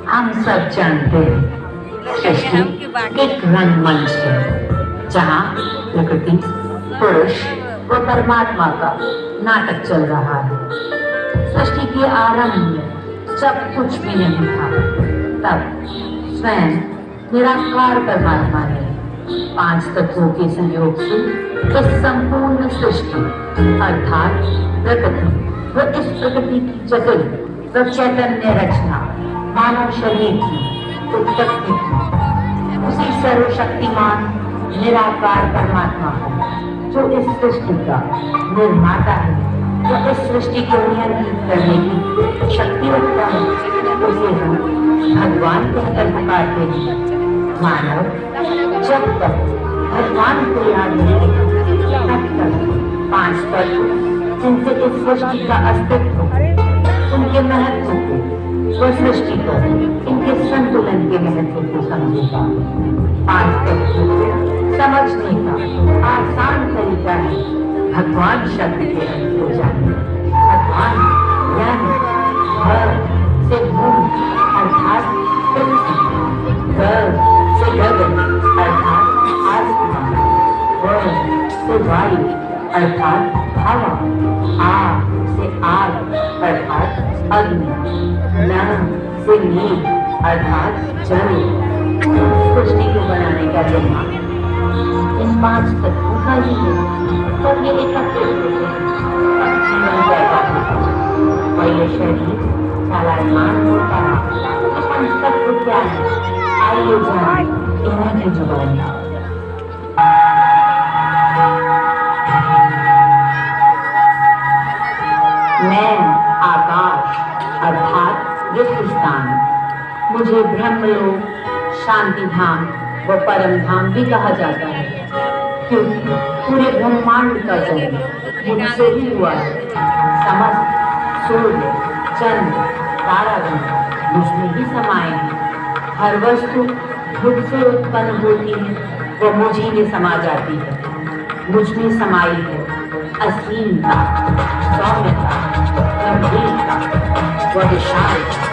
हम सब जानते हैं सृष्टि एक रंगमंच है जहाँ प्रकृति, पुरुष व परमात्मा का नाटक चल रहा है। सृष्टि के आरंभ में जब कुछ भी नहीं था, तब स्वयं निराकार परमात्मा ने 5 तत्वों के संयोग से इस संपूर्ण सृष्टि अर्थात प्रकृति व इस प्रकृति की जटिल व चैतन्य रचना मानव शरीर की उत्पत्ति की उसी सर्वशक्तिमान निराकार परमात्मा को, जो इस सृष्टि का निर्माता है, जो इस सृष्टि को नियंत्रित करने की शक्ति रखता है, उसे हम भगवान कहकर पुकारते हैं। मानव जब तक भगवान को याद नहीं करेगा, तब तक 5 तत्व जिनसे इस सृष्टि का अस्तित्व, उनके महत्व को व सृष्टि को, इनके संतुलन के महत्व को समझेगा। 5 तत्वों को समझने का आसान तरीका है भगवान शब्द के अर्थ को जानना। भगवान यानी भव से भूमि अर्थात पृथ्वी, गर्भ से गगन अर्थात आसमान, व से वायु अर्थात हवा, आ से आग अर्थात अग्नि, न से नील अर्थात जल। सृष्टि को बनाने का जिम्मा इन 5 तत्वों का ही है, पर ये एकत्रित होते हैं तब जीवन पैदा होता है और ये शरीर चलायमान होता है। ये 5 तत्व क्या है, आइए जानें इन्हीं की जुबानी। मैं आकाश अर्थात रिक्त स्थान, मुझे ब्रह्मलोक, शांति धाम व परम धाम भी कहा जाता है, क्योंकि पूरे ब्रह्मांड का जन्म मुझसे ही हुआ है। समस्त सूर्य, चंद्र, तारागण मुझ में ही समाये हैं। हर वस्तु मुझ से उत्पन्न होती है व मुझी में समा जाती है। मुझ में समाई है असीमता, सौम्यता, गंभीरता व विशालता।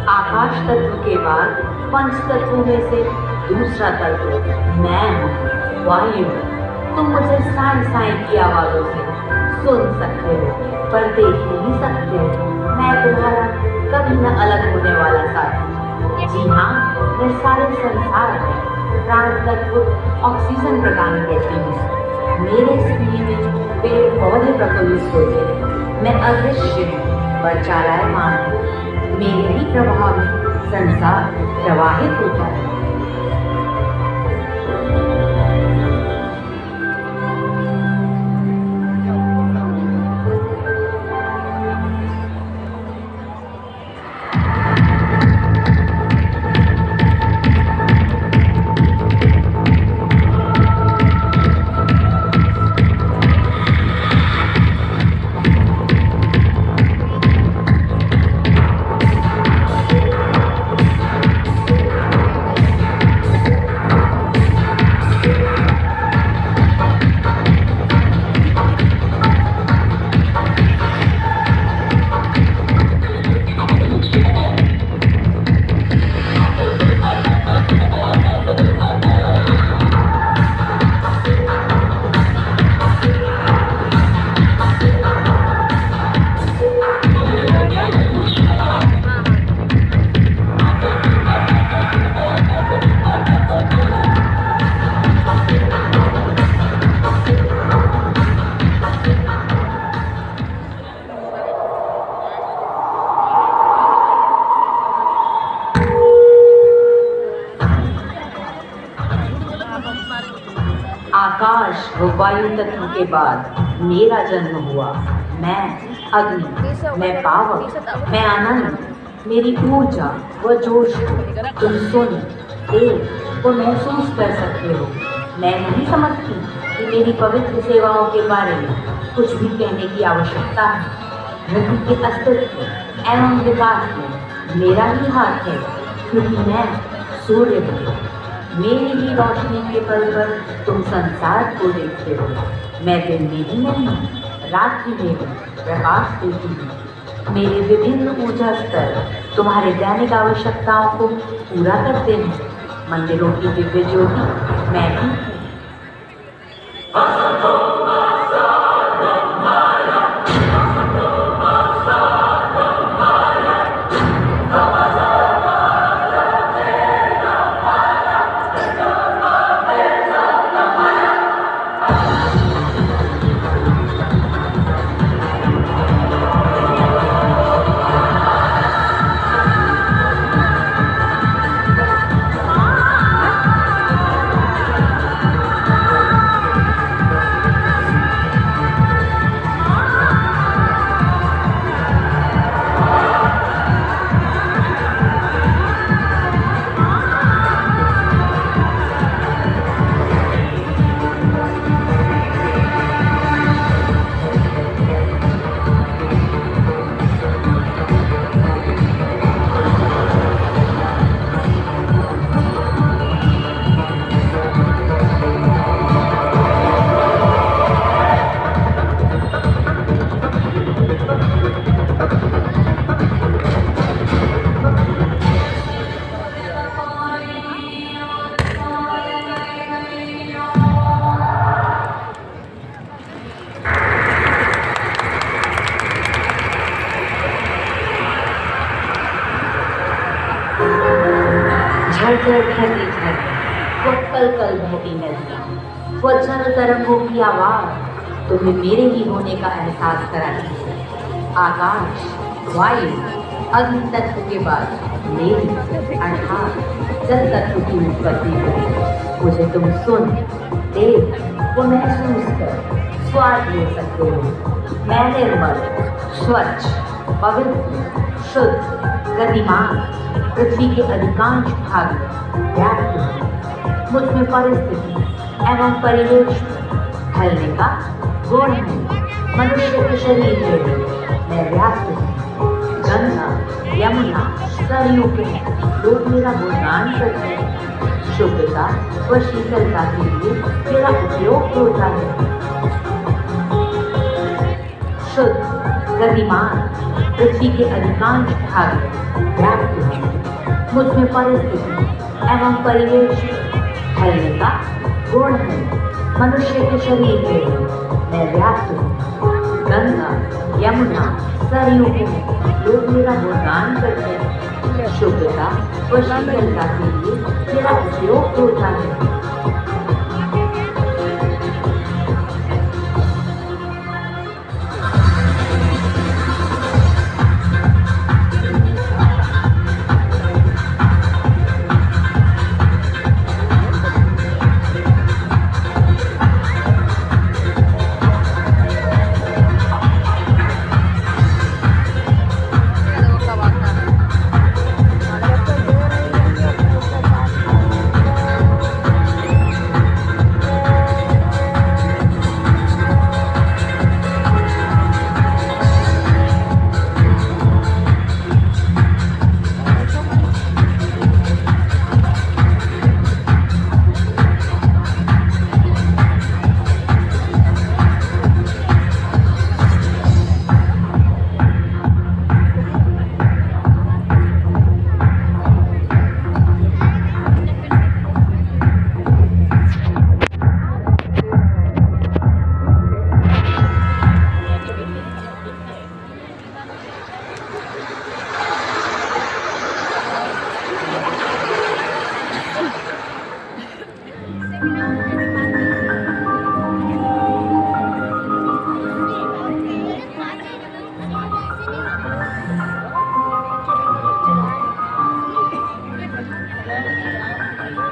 आकाश तत्व के बाद 5 तत्वों में से दूसरा तत्व मैं हूँ, वायु। तुम मुझे साई साई की आवाजों से सुन सकते हो, पर देख नहीं सकते हो। मैं तुम्हारा कभी न अलग होने वाला साथी। जी हाँ, मैं सारे संसार में प्राण तत्व ऑक्सीजन प्रदान करती हूँ। मेरे सीने में पेड़ पौधे प्रफुल्लित होते हैं। मैं अदृश्य हूँ पर चालायमान हूँ। मेरे ही प्रभाव में संसार प्रवाहित होता है। आकाश व वायु तत्व के बाद मेरा जन्म हुआ। मैं अग्नि, मैं पावक, मैं आनंद, मेरी ऊर्जा व जोश को तुम सुन, देख व महसूस कर सकते हो। मैं नहीं समझती कि मेरी पवित्र सेवाओं के बारे में कुछ भी कहने की आवश्यकता है। धरती के अस्तित्व एवं विकास में मेरा ही हाथ है, क्योंकि मैं सूर्य हूँ। मेरी ही रोशनी के बल पर तुम संसार को देखते हो। मैं दिन में ही नहीं, रात्रि में भी प्रकाश देती हूँ। मेरे विभिन्न ऊर्जा स्तर तुम्हारे दैनिक आवश्यकताओं को पूरा करते हैं। मंदिरों की दिव्य ज्योति मैं ही हूँ। झरझर बहती झरना, वो कल कल बहती नदियाँ, वो जल तरंगों की आवाज़ तुम्हें मेरे ही होने का एहसास कराती है। आकाश, वायु, अग्नि तत्व के बाद मेरी अर्थात जल तत्व की उत्पत्ति हुई। मुझे तुम सुन, देख वो महसूस कर स्वाद ले सकते हो। मैं निर्मल, स्वच्छ, पवित्र, शुद्ध, गतिमान पृथ्वी के अधिकांश भाग में व्याप्त हूँ। मुझ में परिस्थिति एवं परिवेश ढलने का गुण है। मनुष्य के शरीर में भी मैं व्याप्त हूँ। गंगा, यमुना, सरयू के लोग मेरा गुणगान करते हैं। शुद्धता व शीतलता के लिए मेरा उपयोग होता है। शुद्ध, गतिमान पृथ्वी के अधिकांश भाग में व्याप्त है। मुझ में परिस्थिति एवं परिवेश ढलने का गुण है। मनुष्य के शरीर में भी मैं व्याप्त हूँ। गंगा, यमुना, सरयू के लोग मेरा गुणगान करते हैं। शुद्धता व शीतलता के लिए जेरा उपयोग होता है।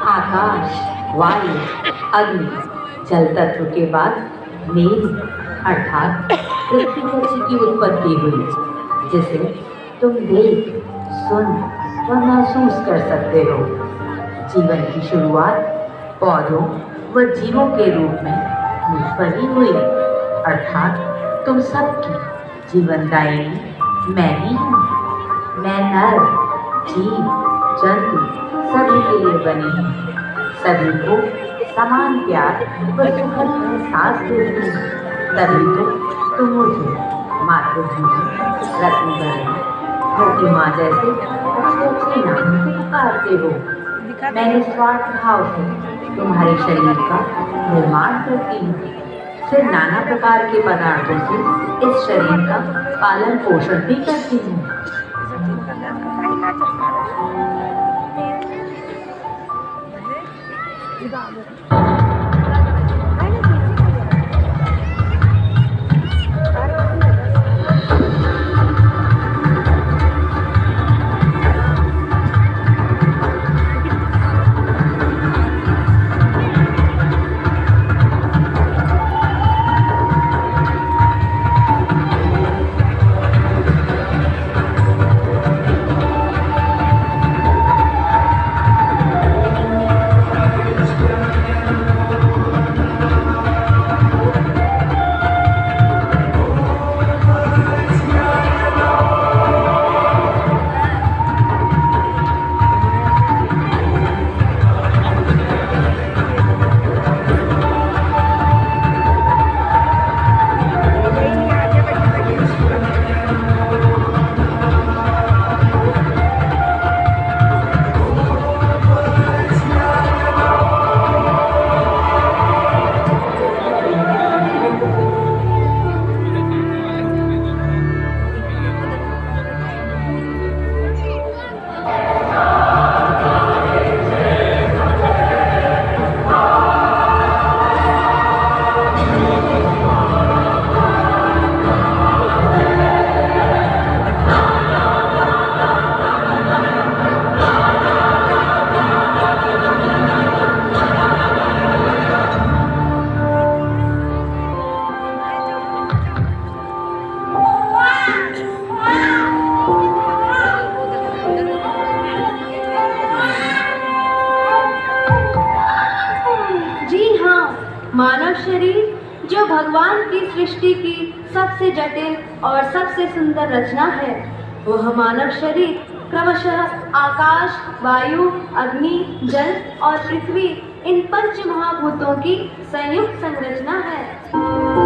आकाश, वायु, अग्नि, जल तत्व के बाद मेरु अर्थात पृथ्वी तत्व की उत्पत्ति हुई, जिसे तुम देख, सुन व महसूस कर सकते हो। जीवन की शुरुआत पौधों व जीवों के रूप में मुझ पर ही हुई, अर्थात तुम सबकी जीवनदायिनी मैं ही हूँ। मैं नर, जीव, जंतु सभी के लिए बनी हूँ। सभी को समान प्यार व सुखद एहसास देती हूँ। तभी तो तुम मुझे मातृभूमि, रत्नगर्भ, धरती माँ जैसे अच्छे नाम से पुकारते हो। मैं निस्वार्थ भाव से तुम्हारे शरीर का निर्माण करती हूँ। फिर नाना प्रकार के पदार्थों से इस शरीर का पालन पोषण भी करती हूँ। मानव शरीर जो भगवान की सृष्टि की सबसे जटिल और सबसे सुंदर रचना है, वह मानव शरीर क्रमशः आकाश, वायु, अग्नि, जल और पृथ्वी इन पंच महाभूतों की संयुक्त संरचना है।